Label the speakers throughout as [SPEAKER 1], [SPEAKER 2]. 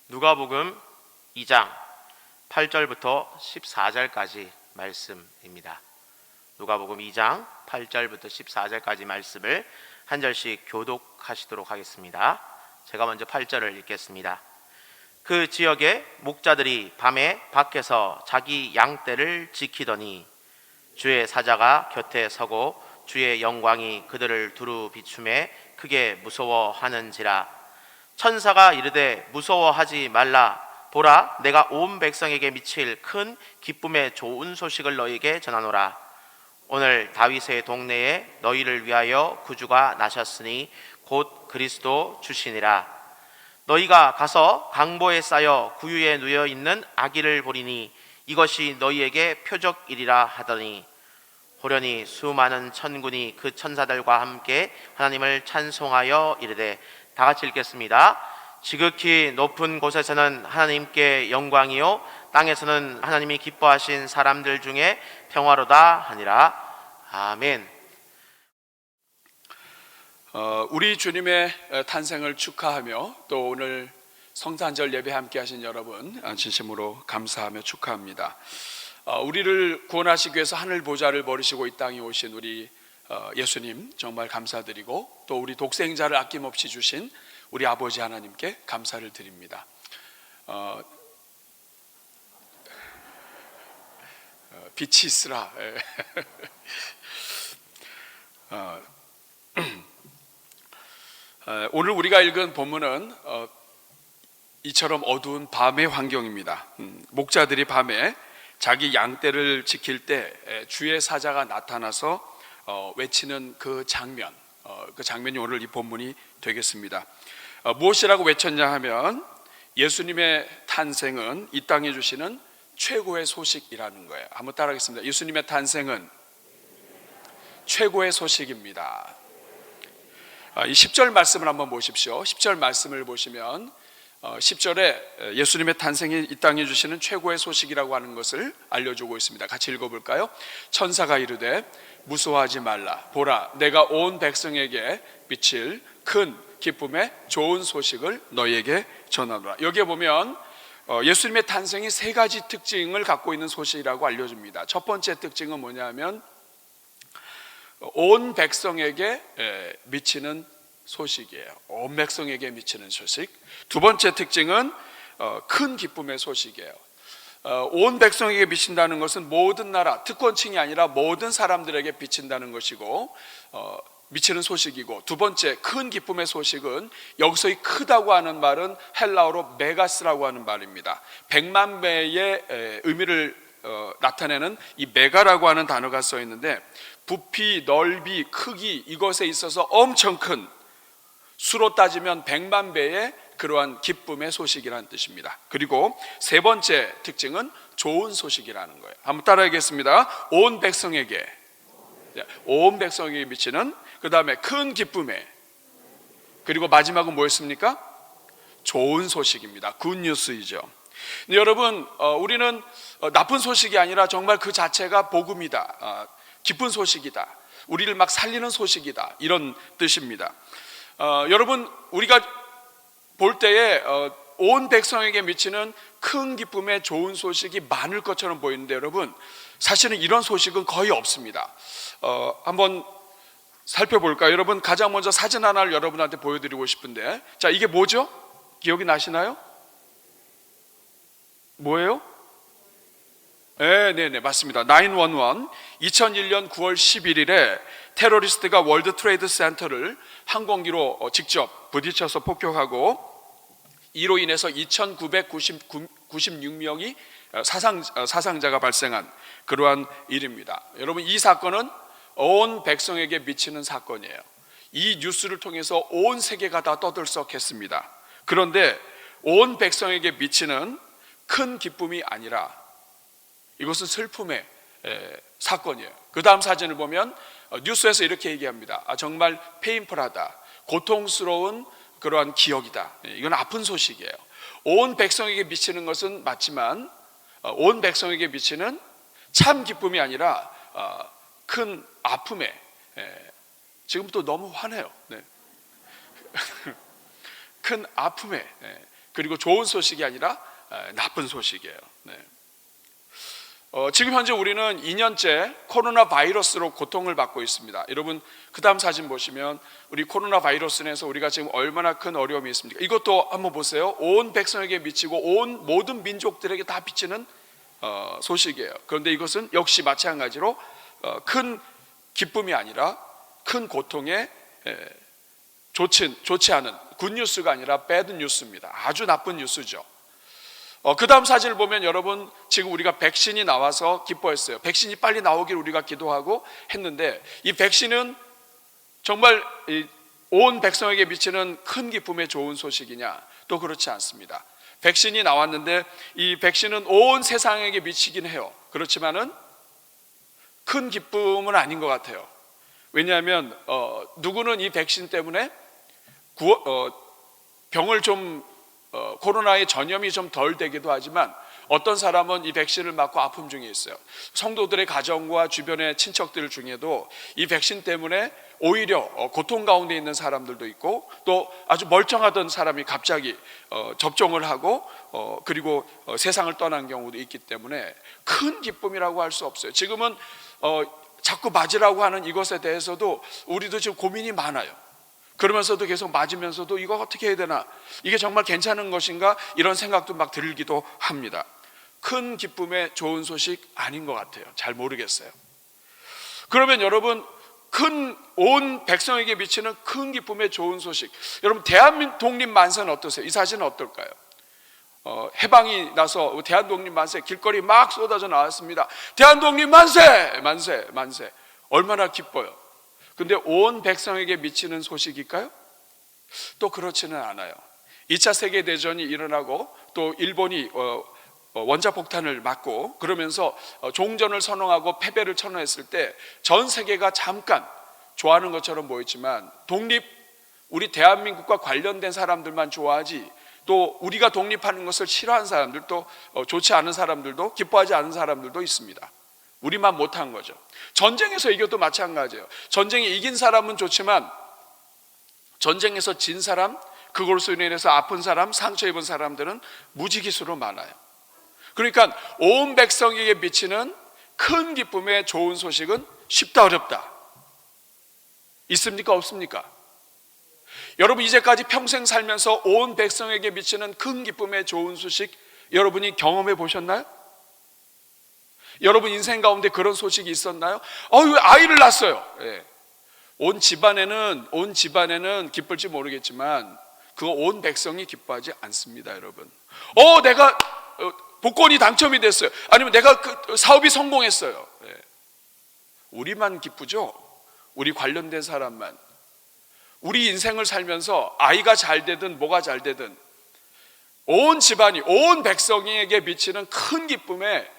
[SPEAKER 1] 누가복음 2장 8절부터 14절까지 말씀입니다. 누가복음 2장 8절부터 14절까지 말씀을 한 절씩 교독하시도록 하겠습니다. 제가 먼저 8절을 읽겠습니다. 그 지역의 목자들이 밤에 밖에서 자기 양떼를 지키더니 주의 사자가 곁에 서고 주의 영광이 그들을 두루 비추매 크게 무서워하는지라. 천사가 이르되 무서워하지 말라. 보라, 내가 온 백성에게 미칠 큰 기쁨의 좋은 소식을 너희에게 전하노라. 오늘 다윗의 동네에 너희를 위하여 구주가 나셨으니 곧 그리스도 주시니라. 너희가 가서 강보에 쌓여 구유에 누여 있는 아기를 보리니 이것이 너희에게 표적이리라 하더니 호련히 수많은 천군이 그 천사들과 함께 하나님을 찬송하여 이르되. 다 같이 읽겠습니다. 지극히 높은 곳에서는 하나님께 영광이요 땅에서는 하나님이 기뻐하신 사람들 중에 평화로다 하니라. 아멘.
[SPEAKER 2] 우리 주님의 탄생을 축하하며 또 오늘 성탄절 예배 함께 하신 여러분 진심으로 감사하며 축하합니다. 우리를 구원하시기 위해서 하늘 보좌를 버리시고 이 땅에 오신 우리 예수님 정말 감사드리고 또 우리 독생자를 아낌없이 주신 우리 아버지 하나님께 감사를 드립니다. 빛이 있으라. 오늘 우리가 읽은 본문은 이처럼 어두운 밤의 환경입니다. 목자들이 밤에 자기 양떼를 지킬 때 주의 사자가 나타나서 외치는 그 장면이 오늘 이 본문이 되겠습니다. 무엇이라고 외쳤냐 하면 예수님의 탄생은 이 땅에 주시는 최고의 소식이라는 거예요. 한번 따라하겠습니다. 예수님의 탄생은 최고의 소식입니다. 이 10절 말씀을 한번 보십시오. 10절 말씀을 보시면 10절에 예수님의 탄생이 이 땅에 주시는 최고의 소식이라고 하는 것을 알려주고 있습니다. 같이 읽어볼까요? 천사가 이르되 무서워하지 말라. 보라, 내가 온 백성에게 미칠 큰 기쁨의 좋은 소식을 너희에게 전하노라. 여기에 보면 예수님의 탄생이 세 가지 특징을 갖고 있는 소식이라고 알려줍니다. 첫 번째 특징은 뭐냐면 온 백성에게 미치는 소식이에요. 온 백성에게 미치는 소식. 두 번째 특징은 큰 기쁨의 소식이에요. 온 백성에게 미친다는 것은 모든 나라, 특권층이 아니라 모든 사람들에게 비친다는 것이고 미치는 소식이고, 두 번째 큰 기쁨의 소식은 여기서 이 크다고 하는 말은 헬라어로 메가스라고 하는 말입니다. 100만 배의 의미를 나타내는 이 메가라고 하는 단어가 써 있는데 부피, 넓이, 크기 이것에 있어서 엄청 큰, 수로 따지면 100만 배의 그러한 기쁨의 소식이라는 뜻입니다. 그리고 세 번째 특징은 좋은 소식이라는 거예요. 한번 따라하겠습니다. 온 백성에게 미치는, 그 다음에 큰 기쁨에, 그리고 마지막은 뭐였습니까? 좋은 소식입니다. 굿뉴스이죠. 여러분, 우리는 나쁜 소식이 아니라 정말 그 자체가 복음이다, 기쁜 소식이다, 우리를 막 살리는 소식이다, 이런 뜻입니다. 여러분, 우리가 볼 때에 온 백성에게 미치는 큰 기쁨의 좋은 소식이 많을 것처럼 보이는데 여러분, 사실은 이런 소식은 거의 없습니다. 한번 살펴볼까요? 여러분, 가장 먼저 사진 하나를 여러분한테 보여드리고 싶은데, 자, 이게 뭐죠? 기억이 나시나요? 뭐예요? 네, 맞습니다. 911. 2001년 9월 11일에 테러리스트가 월드 트레이드 센터를 항공기로 직접 부딪혀서 폭격하고 이로 인해서 2,996명이 사상자가 발생한 그러한 일입니다. 여러분, 이 사건은 온 백성에게 미치는 사건이에요. 이 뉴스를 통해서 온 세계가 다 떠들썩했습니다. 그런데 온 백성에게 미치는 큰 기쁨이 아니라 이것은 슬픔의 사건이에요. 그 다음 사진을 보면 뉴스에서 이렇게 얘기합니다. 정말 페인풀하다, 고통스러운 그러한 기억이다. 이건 아픈 소식이에요. 온 백성에게 미치는 것은 맞지만 온 백성에게 미치는 참 기쁨이 아니라 큰 아픔에, 지금부터 너무 화내요. 큰 아픔에, 그리고 좋은 소식이 아니라 나쁜 소식이에요. 네. 지금 현재 우리는 2년째 코로나 바이러스로 고통을 받고 있습니다. 여러분 그 다음 사진 보시면 우리 코로나 바이러스 인해서 우리가 지금 얼마나 큰 어려움이 있습니까? 이것도 한번 보세요. 온 백성에게 미치고 온 모든 민족들에게 다 미치는 소식이에요. 그런데 이것은 역시 마찬가지로 큰 기쁨이 아니라 큰 고통의 좋지 않은 굿뉴스가 아니라 배드 뉴스입니다. 아주 나쁜 뉴스죠. 그 다음 사진을 보면 여러분 지금 우리가 백신이 나와서 기뻐했어요. 백신이 빨리 나오길 우리가 기도하고 했는데 이 백신은 정말 온 백성에게 미치는 큰 기쁨의 좋은 소식이냐? 또 그렇지 않습니다. 백신이 나왔는데 이 백신은 온 세상에게 미치긴 해요. 그렇지만은 큰 기쁨은 아닌 것 같아요. 왜냐하면 누구는 이 백신 때문에 병을 좀 코로나의 전염이 좀 덜 되기도 하지만 어떤 사람은 이 백신을 맞고 아픔 중에 있어요. 성도들의 가정과 주변의 친척들 중에도 이 백신 때문에 오히려 고통 가운데 있는 사람들도 있고 또 아주 멀쩡하던 사람이 갑자기 접종을 하고 그리고 세상을 떠난 경우도 있기 때문에 큰 기쁨이라고 할 수 없어요. 지금은 자꾸 맞으라고 하는 이것에 대해서도 우리도 지금 고민이 많아요. 그러면서도 계속 맞으면서도 이거 어떻게 해야 되나, 이게 정말 괜찮은 것인가, 이런 생각도 막 들기도 합니다. 큰 기쁨의 좋은 소식 아닌 것 같아요. 잘 모르겠어요. 그러면 여러분 온 백성에게 미치는 큰 기쁨의 좋은 소식, 여러분 대한독립 만세는 어떠세요? 이 사진은 어떨까요? 해방이 나서 대한독립 만세 길거리 막 쏟아져 나왔습니다. 대한독립 만세! 만세! 만세! 얼마나 기뻐요. 근데 온 백성에게 미치는 소식일까요? 또 그렇지는 않아요. 2차 세계대전이 일어나고 또 일본이 원자폭탄을 맞고 그러면서 종전을 선언하고 패배를 선언했을 때 전 세계가 잠깐 좋아하는 것처럼 보였지만 우리 대한민국과 관련된 사람들만 좋아하지 또 우리가 독립하는 것을 싫어하는 사람들, 또 좋지 않은 사람들도, 기뻐하지 않은 사람들도 있습니다. 우리만 못한 거죠. 전쟁에서 이겨도 마찬가지예요. 전쟁에 이긴 사람은 좋지만 전쟁에서 진 사람, 그것으로 인해서 아픈 사람, 상처 입은 사람들은 무지기수로 많아요. 그러니까 온 백성에게 미치는 큰 기쁨의 좋은 소식은 쉽다 어렵다. 있습니까 없습니까? 여러분 이제까지 평생 살면서 온 백성에게 미치는 큰 기쁨의 좋은 소식 여러분이 경험해 보셨나요? 여러분 인생 가운데 그런 소식이 있었나요? 아이를 낳았어요. 예. 온 집안에는 기쁠지 모르겠지만 그거 온 백성이 기뻐하지 않습니다, 여러분. 내가 복권이 당첨이 됐어요. 아니면 내가 그 사업이 성공했어요. 예. 우리만 기쁘죠? 우리 관련된 사람만. 우리 인생을 살면서 아이가 잘 되든 뭐가 잘 되든 온 집안이, 온 백성에게 미치는 큰 기쁨의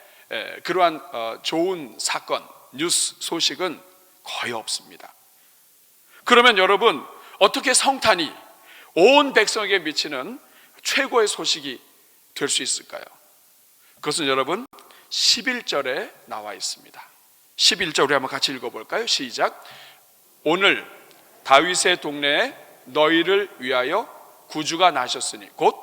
[SPEAKER 2] 그러한 좋은 사건, 뉴스, 소식은 거의 없습니다. 그러면 여러분 어떻게 성탄이 온 백성에게 미치는 최고의 소식이 될 수 있을까요? 그것은 여러분 11절에 나와 있습니다. 11절 우리 한번 같이 읽어볼까요? 시작. 오늘 다윗의 동네에 너희를 위하여 구주가 나셨으니 곧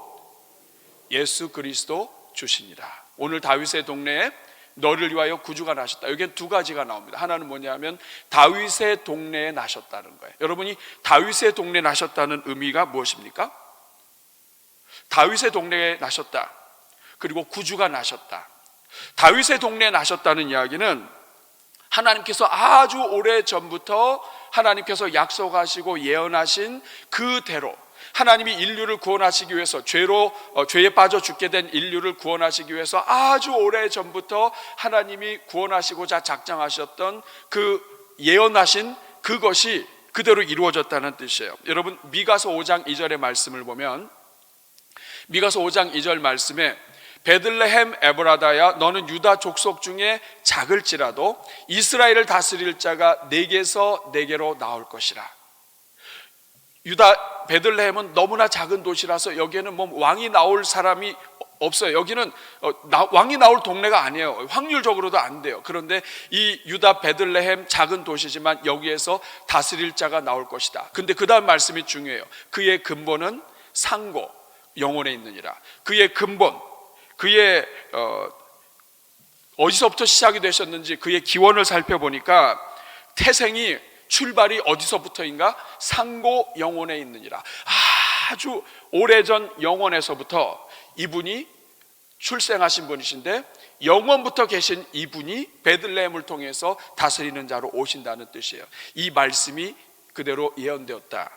[SPEAKER 2] 예수 그리스도 주시니라. 오늘 다윗의 동네에 너를 위하여 구주가 나셨다. 여기엔 두 가지가 나옵니다. 하나는 뭐냐면 다윗의 동네에 나셨다는 거예요. 여러분이 다윗의 동네에 나셨다는 의미가 무엇입니까? 다윗의 동네에 나셨다. 그리고 구주가 나셨다. 다윗의 동네에 나셨다는 이야기는 하나님께서 아주 오래 전부터 하나님께서 약속하시고 예언하신 그대로 하나님이 인류를 구원하시기 위해서 죄에 빠져 죽게 된 인류를 구원하시기 위해서 아주 오래 전부터 하나님이 구원하시고자 작정하셨던 그 예언하신 그것이 그대로 이루어졌다는 뜻이에요. 여러분 미가서 5장 2절의 말씀을 보면 미가서 5장 2절 말씀에 베들레헴 에브라다야 너는 유다 족속 중에 작을지라도 이스라엘을 다스릴 자가 내게서 내게로 나올 것이라. 유다 베들레헴은 너무나 작은 도시라서 여기에는 왕이 나올 사람이 없어요. 여기는 왕이 나올 동네가 아니에요. 확률적으로도 안 돼요. 그런데 이 유다 베들레헴 작은 도시지만 여기에서 다스릴 자가 나올 것이다. 근데 그 다음 말씀이 중요해요. 그의 근본은 상고 영혼에 있느니라. 그의 근본, 그의 어디서부터 시작이 되셨는지 그의 기원을 살펴보니까 태생이 출발이 어디서부터인가? 상고 영혼에 있느니라. 아주 오래전 영혼에서부터 이분이 출생하신 분이신데 영원부터 계신 이분이 베들레헴을 통해서 다스리는 자로 오신다는 뜻이에요. 이 말씀이 그대로 예언되었다.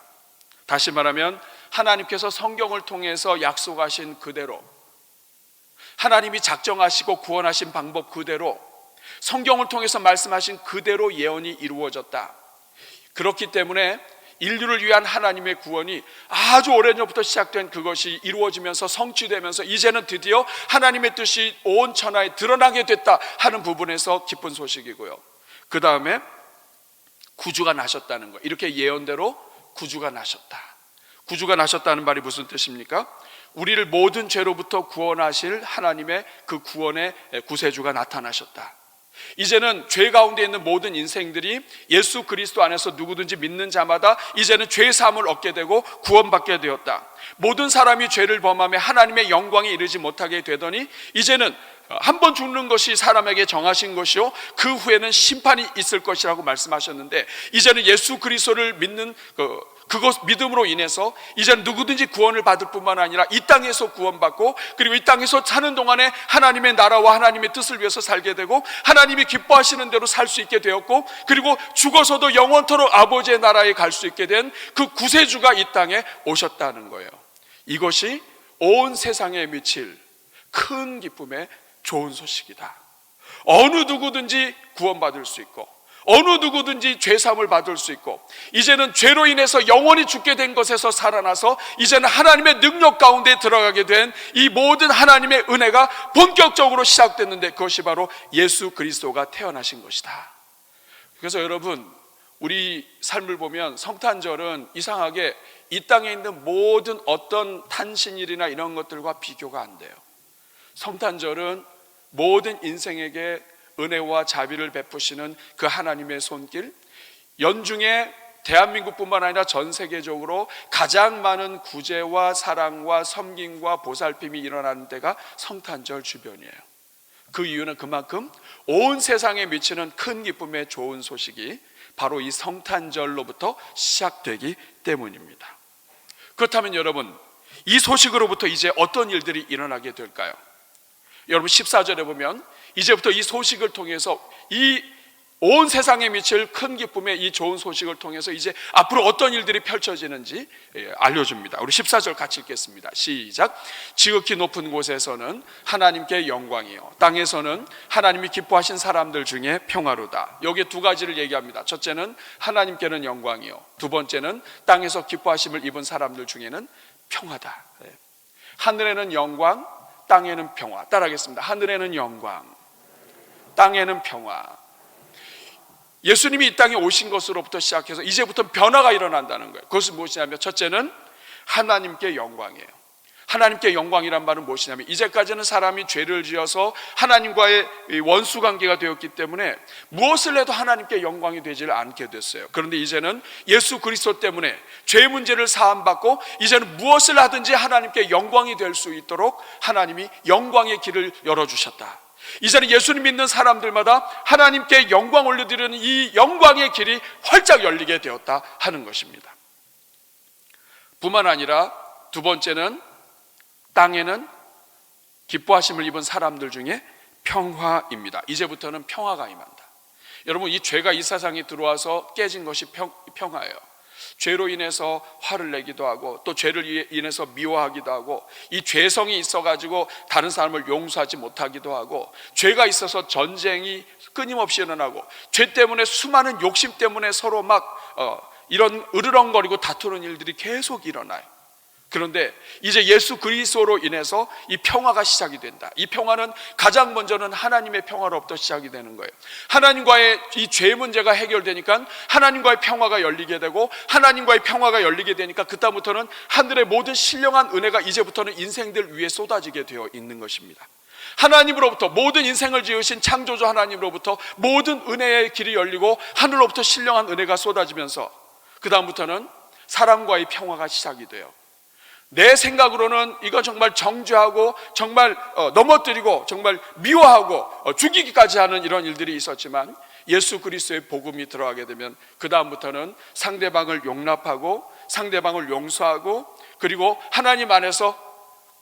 [SPEAKER 2] 다시 말하면 하나님께서 성경을 통해서 약속하신 그대로, 하나님이 작정하시고 구원하신 방법 그대로, 성경을 통해서 말씀하신 그대로 예언이 이루어졌다. 그렇기 때문에 인류를 위한 하나님의 구원이 아주 오래전부터 시작된 그것이 이루어지면서 성취되면서 이제는 드디어 하나님의 뜻이 온 천하에 드러나게 됐다 하는 부분에서 기쁜 소식이고요. 그 다음에 구주가 나셨다는 거, 이렇게 예언대로 구주가 나셨다. 구주가 나셨다는 말이 무슨 뜻입니까? 우리를 모든 죄로부터 구원하실 하나님의 그 구원의 구세주가 나타나셨다. 이제는 죄 가운데 있는 모든 인생들이 예수 그리스도 안에서 누구든지 믿는 자마다 이제는 죄 사함을 얻게 되고 구원받게 되었다. 모든 사람이 죄를 범하며 하나님의 영광에 이르지 못하게 되더니 이제는 한 번 죽는 것이 사람에게 정하신 것이요 그 후에는 심판이 있을 것이라고 말씀하셨는데, 이제는 예수 그리스도를 믿는 그것 믿음으로 인해서 이제는 누구든지 구원을 받을 뿐만 아니라 이 땅에서 구원받고, 그리고 이 땅에서 사는 동안에 하나님의 나라와 하나님의 뜻을 위해서 살게 되고 하나님이 기뻐하시는 대로 살 수 있게 되었고, 그리고 죽어서도 영원토록 아버지의 나라에 갈 수 있게 된 그 구세주가 이 땅에 오셨다는 거예요. 이것이 온 세상에 미칠 큰 기쁨의 좋은 소식이다. 어느 누구든지 구원받을 수 있고 어느 누구든지 죄사함을 받을 수 있고, 이제는 죄로 인해서 영원히 죽게 된 것에서 살아나서 이제는 하나님의 능력 가운데 들어가게 된 이 모든 하나님의 은혜가 본격적으로 시작됐는데, 그것이 바로 예수 그리스도가 태어나신 것이다. 그래서 여러분, 우리 삶을 보면 성탄절은 이상하게 이 땅에 있는 모든 어떤 탄신일이나 이런 것들과 비교가 안 돼요. 성탄절은 모든 인생에게 은혜와 자비를 베푸시는 그 하나님의 손길, 연중에 대한민국뿐만 아니라 전 세계적으로 가장 많은 구제와 사랑과 섬김과 보살핌이 일어나는 때가 성탄절 주변이에요. 그 이유는 그만큼 온 세상에 미치는 큰 기쁨의 좋은 소식이 바로 이 성탄절로부터 시작되기 때문입니다. 그렇다면 여러분, 이 소식으로부터 이제 어떤 일들이 일어나게 될까요? 여러분 14절에 보면 이제부터 이 소식을 통해서 이 온 세상에 미칠 큰 기쁨의 이 좋은 소식을 통해서 이제 앞으로 어떤 일들이 펼쳐지는지 알려줍니다. 우리 14절 같이 읽겠습니다. 시작. 지극히 높은 곳에서는 하나님께 영광이요 땅에서는 하나님이 기뻐하신 사람들 중에 평화로다. 여기에 두 가지를 얘기합니다. 첫째는 하나님께는 영광이요, 두 번째는 땅에서 기뻐하심을 입은 사람들 중에는 평화다. 하늘에는 영광, 땅에는 평화. 따라하겠습니다. 하늘에는 영광, 땅에는 평화. 예수님이 이 땅에 오신 것으로부터 시작해서 이제부터 변화가 일어난다는 거예요. 그것은 무엇이냐면 첫째는 하나님께 영광이에요. 하나님께 영광이란 말은 무엇이냐면, 이제까지는 사람이 죄를 지어서 하나님과의 원수 관계가 되었기 때문에 무엇을 해도 하나님께 영광이 되지를 않게 됐어요. 그런데 이제는 예수 그리스도 때문에 죄 문제를 사함받고 이제는 무엇을 하든지 하나님께 영광이 될 수 있도록 하나님이 영광의 길을 열어주셨다. 이제는 예수님 믿는 사람들마다 하나님께 영광 올려드리는 이 영광의 길이 활짝 열리게 되었다 하는 것입니다. 뿐만 아니라 두 번째는 땅에는 기뻐하심을 입은 사람들 중에 평화입니다. 이제부터는 평화가 임한다. 여러분, 이 죄가 이 세상에 들어와서 깨진 것이 평화예요. 죄로 인해서 화를 내기도 하고 또 죄를 인해서 미워하기도 하고, 이 죄성이 있어가지고 다른 사람을 용서하지 못하기도 하고, 죄가 있어서 전쟁이 끊임없이 일어나고, 죄 때문에 수많은 욕심 때문에 서로 막 이런 으르렁거리고 다투는 일들이 계속 일어나요. 그런데 이제 예수 그리스도로 인해서 이 평화가 시작이 된다. 이 평화는 가장 먼저는 하나님의 평화로부터 시작이 되는 거예요. 하나님과의 이 죄 문제가 해결되니까 하나님과의 평화가 열리게 되고, 하나님과의 평화가 열리게 되니까 그다음부터는 하늘의 모든 신령한 은혜가 이제부터는 인생들 위에 쏟아지게 되어 있는 것입니다. 하나님으로부터, 모든 인생을 지으신 창조주 하나님으로부터 모든 은혜의 길이 열리고 하늘로부터 신령한 은혜가 쏟아지면서 그 다음부터는 사람과의 평화가 시작이 돼요. 내 생각으로는 이건 정말 정죄하고 정말 넘어뜨리고 정말 미워하고 죽이기까지 하는 이런 일들이 있었지만 예수 그리스도의 복음이 들어가게 되면 그 다음부터는 상대방을 용납하고 상대방을 용서하고 그리고 하나님 안에서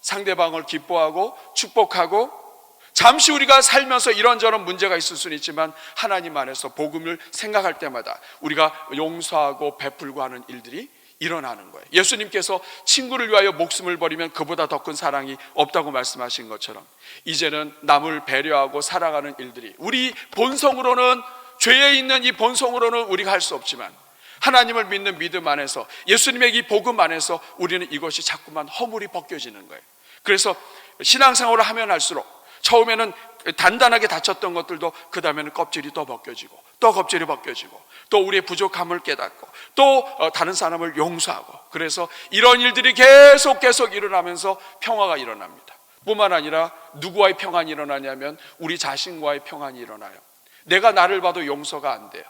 [SPEAKER 2] 상대방을 기뻐하고 축복하고 잠시 우리가 살면서 이런저런 문제가 있을 수는 있지만 하나님 안에서 복음을 생각할 때마다 우리가 용서하고 베풀고 하는 일들이 일어나는 거예요. 예수님께서 친구를 위하여 목숨을 버리면 그보다 더 큰 사랑이 없다고 말씀하신 것처럼 이제는 남을 배려하고 사랑하는 일들이 우리 본성으로는 죄에 있는 이 본성으로는 우리가 할 수 없지만 하나님을 믿는 믿음 안에서 예수님의 이 복음 안에서 우리는 이것이 자꾸만 허물이 벗겨지는 거예요. 그래서 신앙생활을 하면 할수록 처음에는 단단하게 닫혔던 것들도 그 다음에는 껍질이 또 벗겨지고 또 껍질이 벗겨지고 또 우리의 부족함을 깨닫고 또 다른 사람을 용서하고 그래서 이런 일들이 계속 일어나면서 평화가 일어납니다. 뿐만 아니라 누구와의 평안이 일어나냐면 우리 자신과의 평안이 일어나요. 내가 나를 봐도 용서가 안 돼요.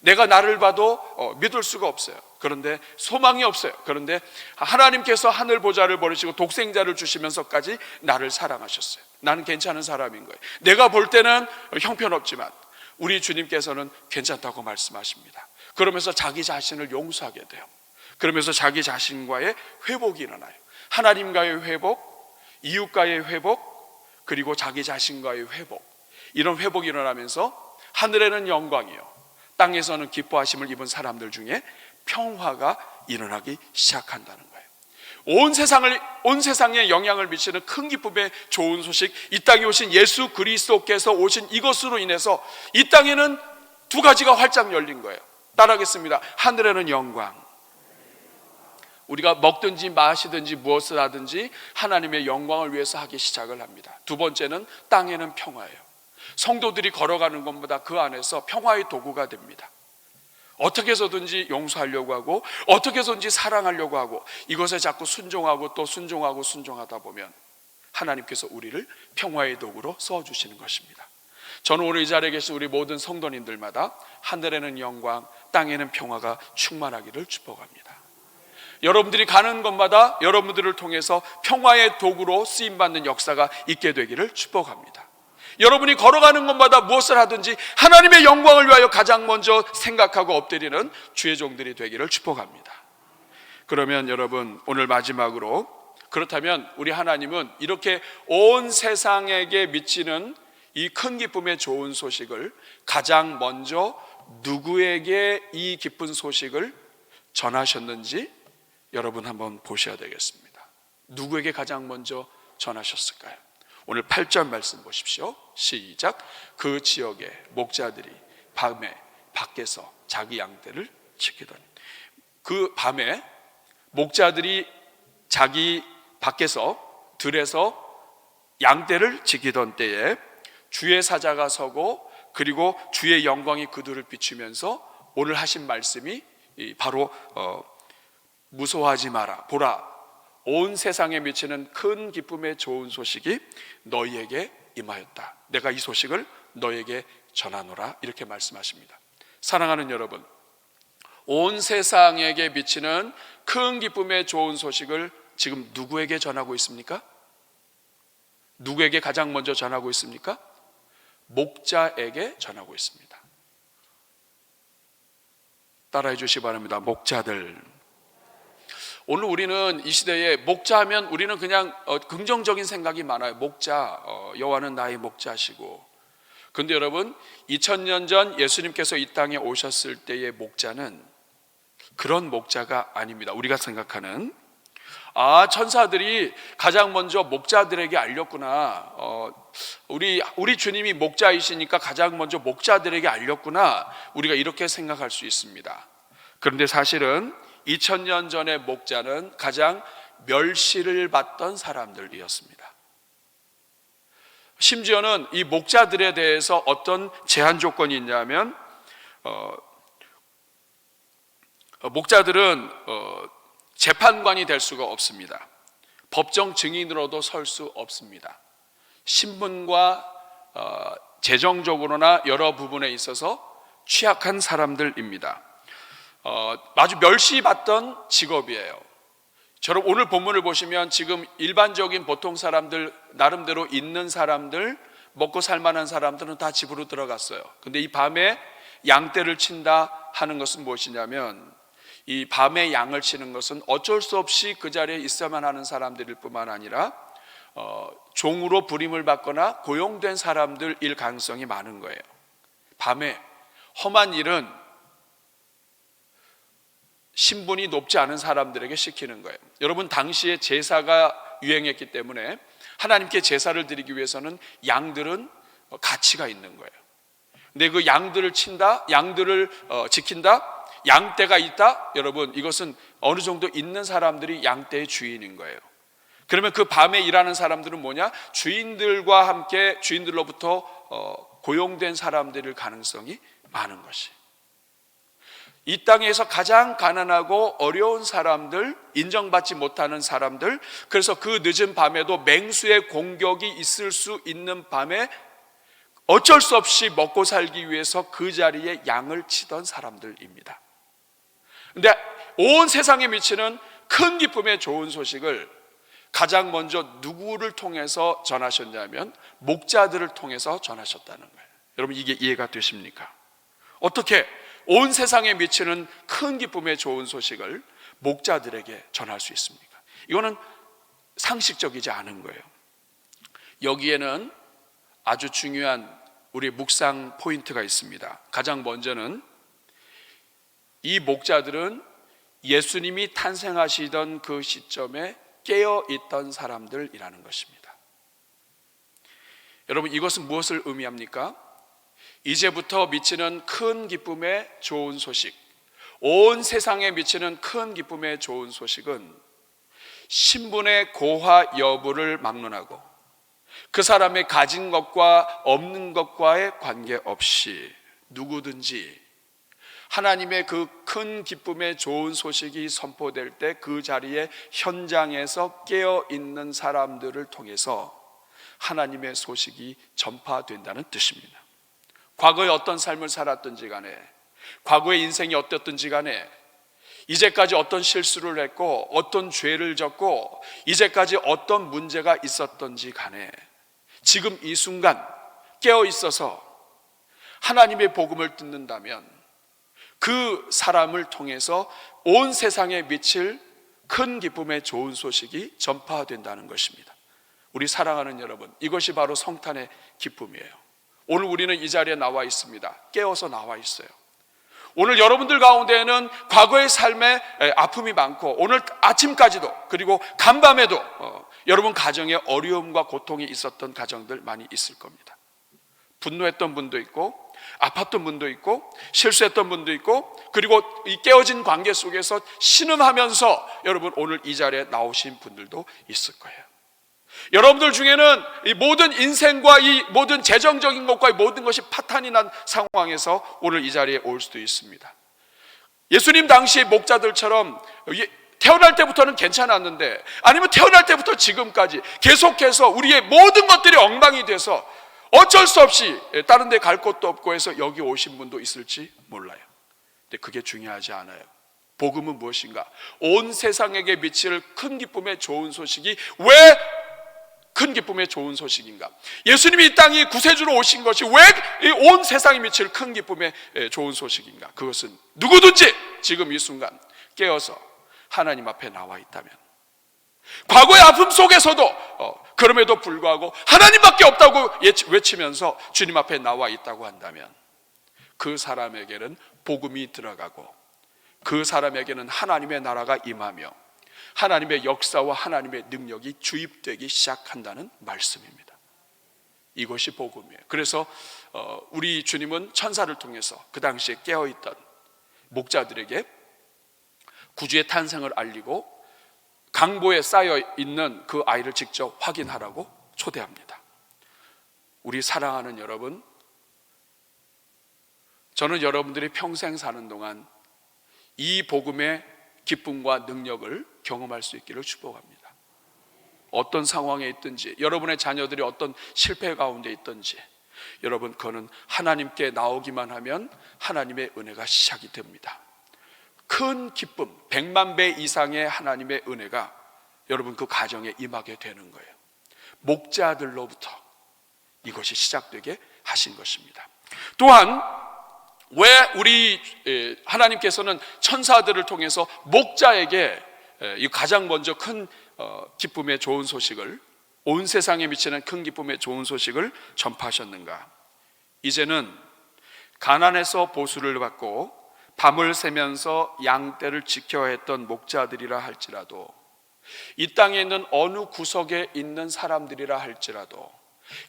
[SPEAKER 2] 내가 나를 봐도 믿을 수가 없어요. 그런데 소망이 없어요. 그런데 하나님께서 하늘 보좌를 버리시고 독생자를 주시면서까지 나를 사랑하셨어요. 나는 괜찮은 사람인 거예요. 내가 볼 때는 형편없지만 우리 주님께서는 괜찮다고 말씀하십니다. 그러면서 자기 자신을 용서하게 돼요. 그러면서 자기 자신과의 회복이 일어나요. 하나님과의 회복, 이웃과의 회복, 그리고 자기 자신과의 회복. 이런 회복이 일어나면서 하늘에는 영광이요 땅에서는 기뻐하심을 입은 사람들 중에 평화가 일어나기 시작한다는 거예요. 온 세상에 영향을 미치는 큰 기쁨의 좋은 소식, 이 땅에 오신 예수 그리스도께서 오신 이것으로 인해서 이 땅에는 두 가지가 활짝 열린 거예요. 따라하겠습니다. 하늘에는 영광. 우리가 먹든지 마시든지 무엇을 하든지 하나님의 영광을 위해서 하기 시작을 합니다. 두 번째는 땅에는 평화예요. 성도들이 걸어가는 것보다 그 안에서 평화의 도구가 됩니다. 어떻게 해서든지 용서하려고 하고 어떻게 해서든지 사랑하려고 하고 이것에 자꾸 순종하고 또 순종하다 보면 하나님께서 우리를 평화의 도구로 써주시는 것입니다. 저는 오늘 이 자리에 계신 우리 모든 성도님들마다 하늘에는 영광, 땅에는 평화가 충만하기를 축복합니다. 여러분들이 가는 곳마다 여러분들을 통해서 평화의 도구로 쓰임받는 역사가 있게 되기를 축복합니다. 여러분이 걸어가는 곳마다 무엇을 하든지 하나님의 영광을 위하여 가장 먼저 생각하고 엎드리는 주의 종들이 되기를 축복합니다. 그러면 여러분 오늘 마지막으로 그렇다면 우리 하나님은 이렇게 온 세상에게 미치는 이 큰 기쁨의 좋은 소식을 가장 먼저 누구에게 이 기쁜 소식을 전하셨는지 여러분 한번 보셔야 되겠습니다. 누구에게 가장 먼저 전하셨을까요? 오늘 8절 말씀 보십시오. 시작. 그 지역의 목자들이 밤에 밖에서 자기 양떼를 지키더니. 그 밤에 목자들이 자기 밖에서 들에서 양떼를 지키던 때에 주의 사자가 서고 그리고 주의 영광이 그들을 비추면서 오늘 하신 말씀이 바로 무서워하지 마라. 보라. 온 세상에 미치는 큰 기쁨의 좋은 소식이 너희에게 임하였다. 내가 이 소식을 너희에게 전하노라. 이렇게 말씀하십니다. 사랑하는 여러분, 온 세상에게 미치는 큰 기쁨의 좋은 소식을 지금 누구에게 전하고 있습니까? 누구에게 가장 먼저 전하고 있습니까? 목자에게 전하고 있습니다. 따라해 주시기 바랍니다. 목자들. 오늘 우리는 이 시대에 목자하면 우리는 그냥 긍정적인 생각이 많아요. 목자, 여호와는 나의 목자시고. 그런데 여러분 2000년 전 예수님께서 이 땅에 오셨을 때의 목자는 그런 목자가 아닙니다. 우리가 생각하는 천사들이 가장 먼저 목자들에게 알렸구나. 우리 주님이 목자이시니까 가장 먼저 목자들에게 알렸구나. 우리가 이렇게 생각할 수 있습니다. 그런데 사실은 2000년 전의 목자는 가장 멸시를 받던 사람들이었습니다. 심지어는 이 목자들에 대해서 어떤 제한 조건이 있냐면 목자들은 재판관이 될 수가 없습니다. 법정 증인으로도 설 수 없습니다. 신분과 재정적으로나 여러 부분에 있어서 취약한 사람들입니다. 아주 멸시받던 직업이에요. 저는 오늘 본문을 보시면 지금 일반적인 보통 사람들, 나름대로 있는 사람들, 먹고 살만한 사람들은 다 집으로 들어갔어요. 근데 이 밤에 양떼를 친다 하는 것은 무엇이냐면, 이 밤에 양을 치는 것은 어쩔 수 없이 그 자리에 있어야만 하는 사람들일 뿐만 아니라 종으로 부림을 받거나 고용된 사람들일 가능성이 많은 거예요. 밤에 험한 일은 신분이 높지 않은 사람들에게 시키는 거예요. 여러분, 당시에 제사가 유행했기 때문에 하나님께 제사를 드리기 위해서는 양들은 가치가 있는 거예요. 근데 그 양들을 친다, 양들을 지킨다, 양떼가 있다, 여러분, 이것은 어느 정도 있는 사람들이 양떼의 주인인 거예요. 그러면 그 밤에 일하는 사람들은 뭐냐? 주인들과 함께 주인들로부터 고용된 사람들일 가능성이 많은 것이. 이 땅에서 가장 가난하고 어려운 사람들, 인정받지 못하는 사람들, 그래서 그 늦은 밤에도 맹수의 공격이 있을 수 있는 밤에 어쩔 수 없이 먹고 살기 위해서 그 자리에 양을 치던 사람들입니다. 근데 온 세상에 미치는 큰 기쁨의 좋은 소식을 가장 먼저 누구를 통해서 전하셨냐면 목자들을 통해서 전하셨다는 거예요. 여러분, 이게 이해가 되십니까? 어떻게 온 세상에 미치는 큰 기쁨의 좋은 소식을 목자들에게 전할 수 있습니까? 이거는 상식적이지 않은 거예요. 여기에는 아주 중요한 우리 묵상 포인트가 있습니다. 가장 먼저는 이 목자들은 예수님이 탄생하시던 그 시점에 깨어 있던 사람들이라는 것입니다. 여러분, 이것은 무엇을 의미합니까? 이제부터 미치는 큰 기쁨의 좋은 소식, 온 세상에 미치는 큰 기쁨의 좋은 소식은 신분의 고하 여부를 막론하고 그 사람의 가진 것과 없는 것과의 관계없이 누구든지 하나님의 그 큰 기쁨의 좋은 소식이 선포될 때 그 자리에 현장에서 깨어 있는 사람들을 통해서 하나님의 소식이 전파된다는 뜻입니다. 과거에 어떤 삶을 살았든지 간에, 과거의 인생이 어땠든지 간에, 이제까지 어떤 실수를 했고 어떤 죄를 졌고 이제까지 어떤 문제가 있었던지 간에 지금 이 순간 깨어 있어서 하나님의 복음을 듣는다면 그 사람을 통해서 온 세상에 미칠 큰 기쁨의 좋은 소식이 전파된다는 것입니다. 우리 사랑하는 여러분, 이것이 바로 성탄의 기쁨이에요. 오늘 우리는 이 자리에 나와 있습니다. 깨어서 나와 있어요. 오늘 여러분들 가운데에는 과거의 삶에 아픔이 많고 오늘 아침까지도, 그리고 간밤에도 여러분 가정에 어려움과 고통이 있었던 가정들 많이 있을 겁니다. 분노했던 분도 있고 아팠던 분도 있고 실수했던 분도 있고, 그리고 이 깨어진 관계 속에서 신음하면서 여러분 오늘 이 자리에 나오신 분들도 있을 거예요. 여러분들 중에는 이 모든 인생과 이 모든 재정적인 것과 이 모든 것이 파탄이 난 상황에서 오늘 이 자리에 올 수도 있습니다. 예수님 당시의 목자들처럼 태어날 때부터는 괜찮았는데, 아니면 태어날 때부터 지금까지 계속해서 우리의 모든 것들이 엉망이 돼서 어쩔 수 없이 다른 데 갈 곳도 없고 해서 여기 오신 분도 있을지 몰라요. 근데 그게 중요하지 않아요. 복음은 무엇인가? 온 세상에게 미칠 큰 기쁨의 좋은 소식이 왜 큰 기쁨의 좋은 소식인가? 예수님이 이 땅에 구세주로 오신 것이 왜 온 세상에 미칠 큰 기쁨의 좋은 소식인가? 그것은 누구든지 지금 이 순간 깨어서 하나님 앞에 나와 있다면, 과거의 아픔 속에서도 그럼에도 불구하고 하나님밖에 없다고 외치면서 주님 앞에 나와 있다고 한다면 그 사람에게는 복음이 들어가고 그 사람에게는 하나님의 나라가 임하며 하나님의 역사와 하나님의 능력이 주입되기 시작한다는 말씀입니다. 이것이 복음이에요. 그래서 우리 주님은 천사를 통해서 그 당시에 깨어있던 목자들에게 구주의 탄생을 알리고 강보에 쌓여 있는 그 아이를 직접 확인하라고 초대합니다. 우리 사랑하는 여러분, 저는 여러분들이 평생 사는 동안 이 복음의 기쁨과 능력을 경험할 수 있기를 축복합니다. 어떤 상황에 있든지, 여러분의 자녀들이 어떤 실패 가운데 있든지, 여러분 그거는 하나님께 나오기만 하면 하나님의 은혜가 시작이 됩니다. 큰 기쁨, 100만 배 이상의 하나님의 은혜가 여러분 그 가정에 임하게 되는 거예요. 목자들로부터 이것이 시작되게 하신 것입니다. 또한 왜 우리 하나님께서는 천사들을 통해서 목자에게 이 가장 먼저 큰 기쁨의 좋은 소식을, 온 세상에 미치는 큰 기쁨의 좋은 소식을 전파하셨는가? 이제는 가난해서 보수를 받고 밤을 새면서 양떼를 지켜야 했던 목자들이라 할지라도, 이 땅에 있는 어느 구석에 있는 사람들이라 할지라도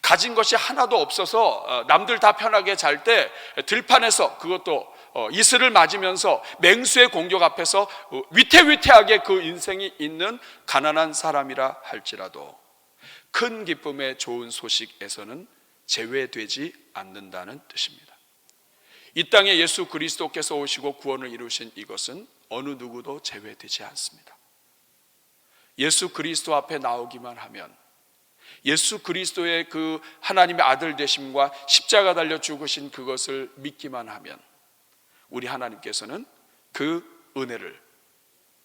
[SPEAKER 2] 가진 것이 하나도 없어서 남들 다 편하게 잘 때 들판에서, 그것도 이슬을 맞으면서 맹수의 공격 앞에서 위태위태하게 그 인생이 있는 가난한 사람이라 할지라도 큰 기쁨의 좋은 소식에서는 제외되지 않는다는 뜻입니다. 이 땅에 예수 그리스도께서 오시고 구원을 이루신 이것은 어느 누구도 제외되지 않습니다. 예수 그리스도 앞에 나오기만 하면, 예수 그리스도의 그 하나님의 아들 되심과 십자가 달려 죽으신 그것을 믿기만 하면 우리 하나님께서는 그 은혜를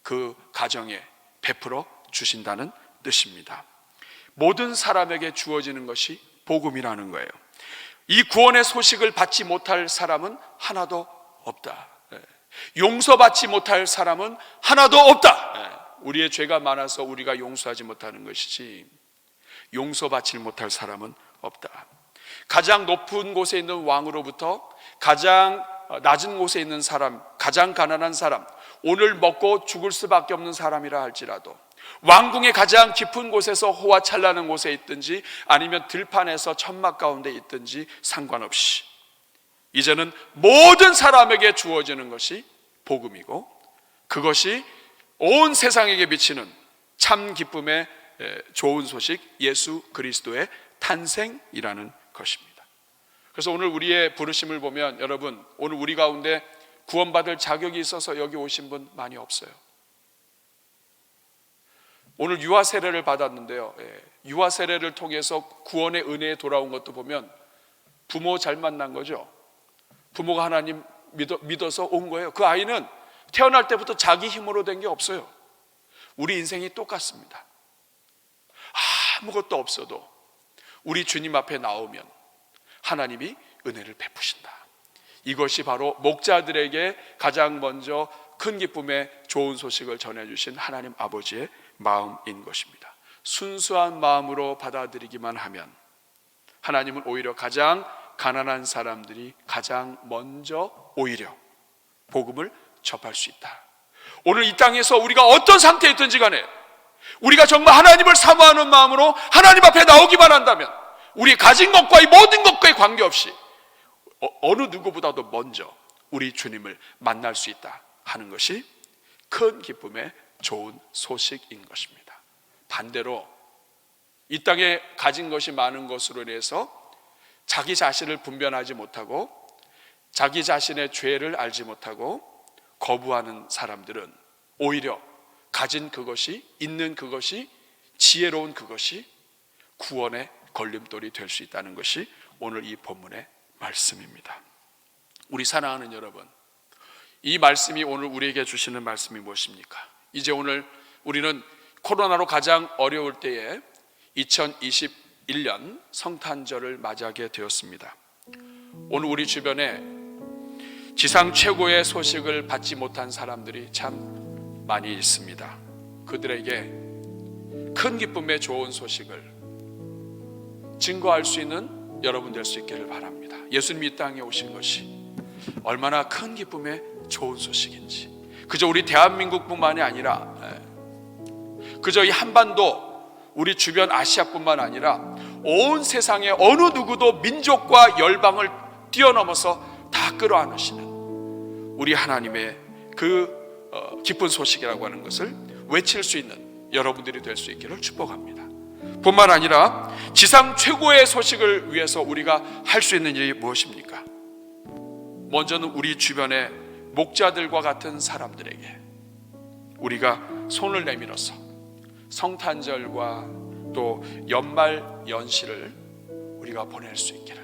[SPEAKER 2] 그 가정에 베풀어 주신다는 뜻입니다. 모든 사람에게 주어지는 것이 복음이라는 거예요. 이 구원의 소식을 받지 못할 사람은 하나도 없다. 용서받지 못할 사람은 하나도 없다. 우리의 죄가 많아서 우리가 용서하지 못하는 것이지 용서받지 못할 사람은 없다. 가장 높은 곳에 있는 왕으로부터 가장 낮은 곳에 있는 사람, 가장 가난한 사람, 오늘 먹고 죽을 수밖에 없는 사람이라 할지라도, 왕궁의 가장 깊은 곳에서 호화 찬란한 곳에 있든지 아니면 들판에서 천막 가운데 있든지 상관없이 이제는 모든 사람에게 주어지는 것이 복음이고, 그것이 온 세상에게 비치는 참 기쁨의 좋은 소식, 예수 그리스도의 탄생이라는 것입니다. 그래서 오늘 우리의 부르심을 보면, 여러분, 오늘 우리 가운데 구원받을 자격이 있어서 여기 오신 분 많이 없어요. 오늘 유아 세례를 받았는데요, 유아 세례를 통해서 구원의 은혜에 돌아온 것도 보면 부모 잘 만난 거죠. 부모가 하나님 믿어서 온 거예요. 그 아이는 태어날 때부터 자기 힘으로 된 게 없어요. 우리 인생이 똑같습니다. 아무것도 없어도 우리 주님 앞에 나오면 하나님이 은혜를 베푸신다. 이것이 바로 목자들에게 가장 먼저 큰 기쁨의 좋은 소식을 전해주신 하나님 아버지의 마음인 것입니다. 순수한 마음으로 받아들이기만 하면 하나님은 오히려 가장 가난한 사람들이 가장 먼저 오히려 복음을 접할 수 있다. 오늘 이 땅에서 우리가 어떤 상태에 있든지 간에 우리가 정말 하나님을 사모하는 마음으로 하나님 앞에 나오기만 한다면 우리 가진 것과 이 모든 것과의 관계없이 어느 누구보다도 먼저 우리 주님을 만날 수 있다 하는 것이 큰 기쁨의 좋은 소식인 것입니다. 반대로 이 땅에 가진 것이 많은 것으로 인해서 자기 자신을 분별하지 못하고 자기 자신의 죄를 알지 못하고 거부하는 사람들은 오히려 가진 그것이, 있는 그것이, 지혜로운 그것이 구원의 걸림돌이 될 수 있다는 것이 오늘 이 본문의 말씀입니다. 우리 사랑하는 여러분, 이 말씀이 오늘 우리에게 주시는 말씀이 무엇입니까? 이제 오늘 우리는 코로나로 가장 어려울 때에 2021년 성탄절을 맞이하게 되었습니다. 오늘 우리 주변에 지상 최고의 소식을 받지 못한 사람들이 참 많이 있습니다. 그들에게 큰 기쁨의 좋은 소식을 증거할 수 있는 여러분 될 수 있기를 바랍니다. 예수님이 이 땅에 오신 것이 얼마나 큰 기쁨의 좋은 소식인지, 그저 우리 대한민국뿐만이 아니라 그저 이 한반도, 우리 주변 아시아뿐만 아니라 온 세상의 어느 누구도 민족과 열방을 뛰어넘어서 다 끌어안으시는 우리 하나님의 그 기쁜 소식이라고 하는 것을 외칠 수 있는 여러분들이 될 수 있기를 축복합니다. 뿐만 아니라 지상 최고의 소식을 위해서 우리가 할 수 있는 일이 무엇입니까? 먼저는 우리 주변의 목자들과 같은 사람들에게 우리가 손을 내밀어서 성탄절과 또 연말 연시를 우리가 보낼 수 있기를,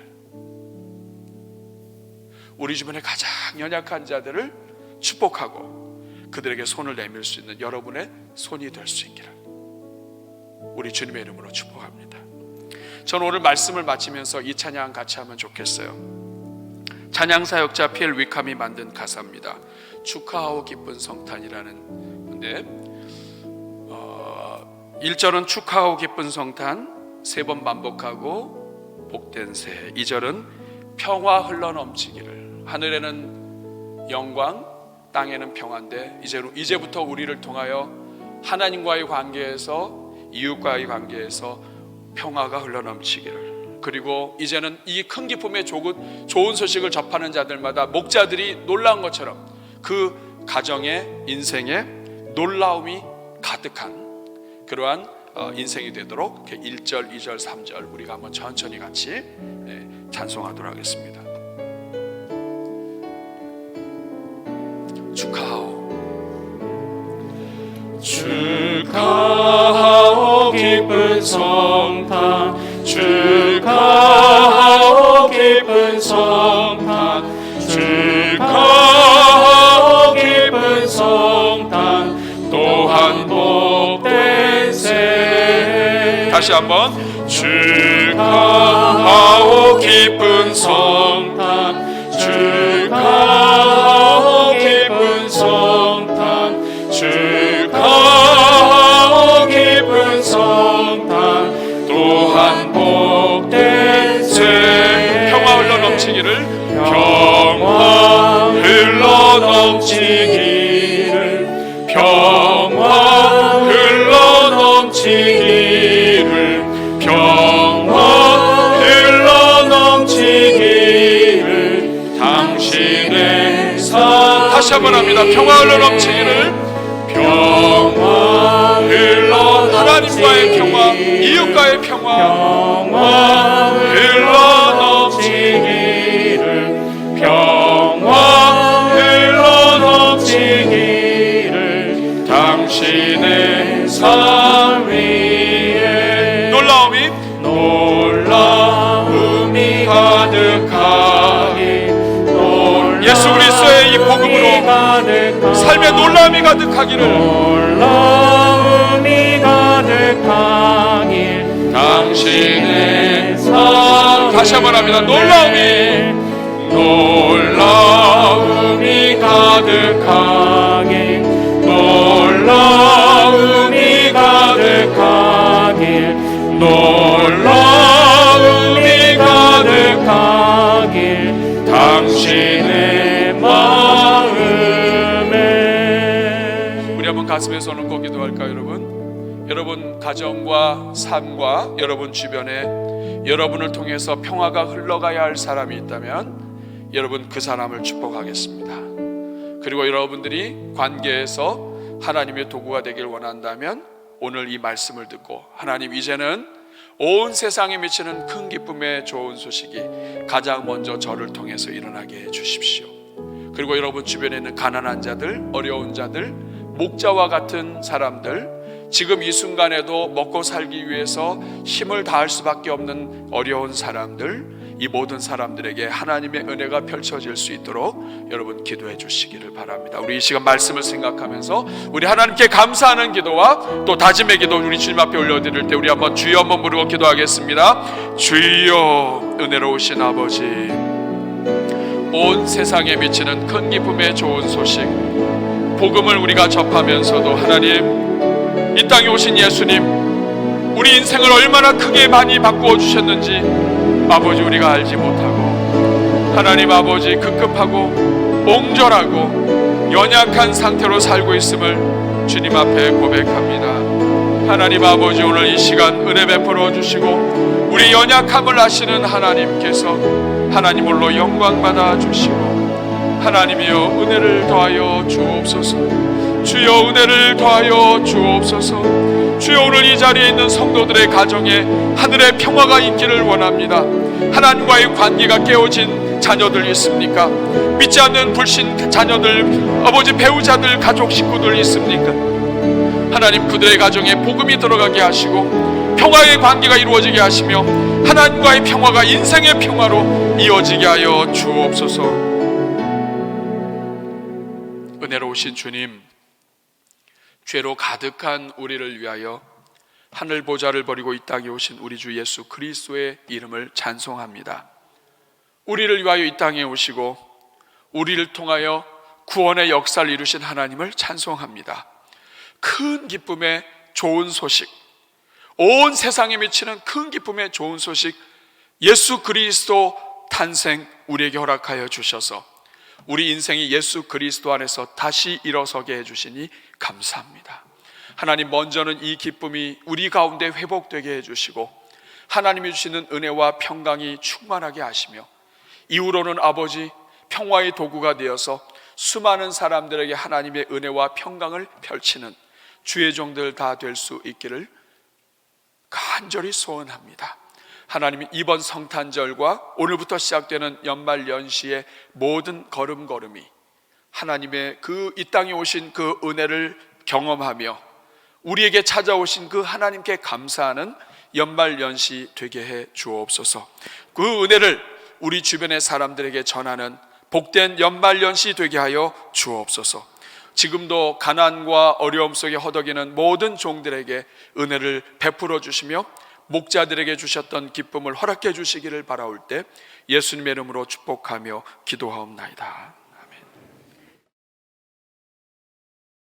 [SPEAKER 2] 우리 주변의 가장 연약한 자들을 축복하고 그들에게 손을 내밀 수 있는 여러분의 손이 될 수 있기를 우리 주님의 이름으로 축복합니다. 저는 오늘 말씀을 마치면서 이 찬양 같이 하면 좋겠어요. 찬양 사역자 피엘 위캄이 만든 가사입니다. 축하하오 기쁜 성탄이라는 건데 1절은 축하하오 기쁜 성탄 3번 반복하고 복된 새해, 2절은 평화 흘러넘치기를. 하늘에는 영광, 땅에는 평화인데 이제부터 우리를 통하여 하나님과의 관계에서, 이웃과의 관계에서 평화가 흘러넘치기를. 그리고 이제는 이 큰 기쁨의 좋은 소식을 접하는 자들마다 목자들이 놀라운 것처럼 그 가정의 인생에 놀라움이 가득한 그러한 인생이 되도록 1절, 2절, 3절 우리가 한번 천천히 같이 찬송하도록 하겠습니다. 축하하오
[SPEAKER 3] 축하하오 기쁜 성탄, 축하하오 기쁜 성탄, 축하하오 기쁜 성탄, 또한 복된 새해.
[SPEAKER 2] 다시 한번
[SPEAKER 3] 축하하오 기쁜 성탄, 축하하오 기쁜 성탄, 축하하오 기쁜 성탄, 또한 복된 새해.
[SPEAKER 2] 평화 흘러넘치기를,
[SPEAKER 3] 평화 흘러넘치기를, 평화 흘러넘치기를, 평화 흘러넘치기를, 당신의 삶.
[SPEAKER 2] 다시 한번 합니다. 평화 흘러넘치기를,
[SPEAKER 3] 평화 흘러넘치기를,
[SPEAKER 2] 하나님과의 평화, 이웃과의 평화,
[SPEAKER 3] 평화 흘러넘치기를, 평화 흘러넘치기를, 당신의 삶 위에 놀라움이 가득하기.
[SPEAKER 2] 예수 그리스도의 이 복음으로 삶의 놀라움이 가득하기를,
[SPEAKER 3] 놀라움이 가득하길, 당신의 삶.
[SPEAKER 2] 다시 한번 합니다.
[SPEAKER 3] 놀라움이 가득하길, 놀라움이 가득하길, 놀라움이 가득하길, 당신의 마음에.
[SPEAKER 2] 우리 한번 가슴에 손을 꼭 기도할까요, 여러분? 여러분 가정과 삶과 여러분 주변에 여러분을 통해서 평화가 흘러가야 할 사람이 있다면 여러분 그 사람을 축복하겠습니다. 그리고 여러분들이 관계에서 하나님의 도구가 되길 원한다면 오늘 이 말씀을 듣고, 하나님 이제는 온 세상에 미치는 큰 기쁨의 좋은 소식이 가장 먼저 저를 통해서 일어나게 해주십시오. 그리고 여러분 주변에 있는 가난한 자들, 어려운 자들, 목자와 같은 사람들, 지금 이 순간에도 먹고 살기 위해서 힘을 다할 수밖에 없는 어려운 사람들, 이 모든 사람들에게 하나님의 은혜가 펼쳐질 수 있도록 여러분 기도해 주시기를 바랍니다. 우리 이 시간 말씀을 생각하면서 우리 하나님께 감사하는 기도와 또 다짐의 기도 우리 주님 앞에 올려드릴 때 우리 한번 주여 한번 부르고 기도하겠습니다. 주여, 은혜로우신 아버지, 온 세상에 미치는 큰 기쁨의 좋은 소식 복음을 우리가 접하면서도 하나님, 이 땅에 오신 예수님 우리 인생을 얼마나 크게 많이 바꾸어 주셨는지 아버지 우리가 알지 못하고, 하나님 아버지 급급하고 옹졸하고 연약한 상태로 살고 있음을 주님 앞에 고백합니다. 하나님 아버지, 오늘 이 시간 은혜 베풀어 주시고 우리 연약함을 아시는 하나님께서 하나님 홀로 영광 받아 주시고, 하나님이여 은혜를 더하여 주옵소서. 주여 은혜를 더하여 주옵소서. 주여 오늘 이 자리에 있는 성도들의 가정에 하늘의 평화가 있기를 원합니다. 하나님과의 관계가 깨어진 자녀들 있습니까? 믿지 않는 불신 자녀들, 아버지 배우자들, 가족 식구들 있습니까? 하나님 그들의 가정에 복음이 들어가게 하시고 평화의 관계가 이루어지게 하시며 하나님과의 평화가 인생의 평화로 이어지게 하여 주옵소서. 은혜로우신 주님, 죄로 가득한 우리를 위하여 하늘 보좌를 버리고 이 땅에 오신 우리 주 예수 그리스도의 이름을 찬송합니다. 우리를 위하여 이 땅에 오시고 우리를 통하여 구원의 역사를 이루신 하나님을 찬송합니다. 큰 기쁨의 좋은 소식, 온 세상에 미치는 큰 기쁨의 좋은 소식, 예수 그리스도 탄생 우리에게 허락하여 주셔서 우리 인생이 예수 그리스도 안에서 다시 일어서게 해주시니 감사합니다. 하나님, 먼저는 이 기쁨이 우리 가운데 회복되게 해주시고 하나님이 주시는 은혜와 평강이 충만하게 하시며 이후로는 아버지 평화의 도구가 되어서 수많은 사람들에게 하나님의 은혜와 평강을 펼치는 주의 종들 다 될 수 있기를 간절히 소원합니다. 하나님, 이번 성탄절과 오늘부터 시작되는 연말 연시의 모든 걸음걸음이 하나님의 그 이 땅에 오신 그 은혜를 경험하며 우리에게 찾아오신 그 하나님께 감사하는 연말 연시 되게 해 주옵소서. 그 은혜를 우리 주변의 사람들에게 전하는 복된 연말 연시 되게 하여 주옵소서. 지금도 가난과 어려움 속에 허덕이는 모든 종들에게 은혜를 베풀어 주시며 목자들에게 주셨던 기쁨을 허락해 주시기를 바라올 때 예수님의 이름으로 축복하며 기도하옵나이다.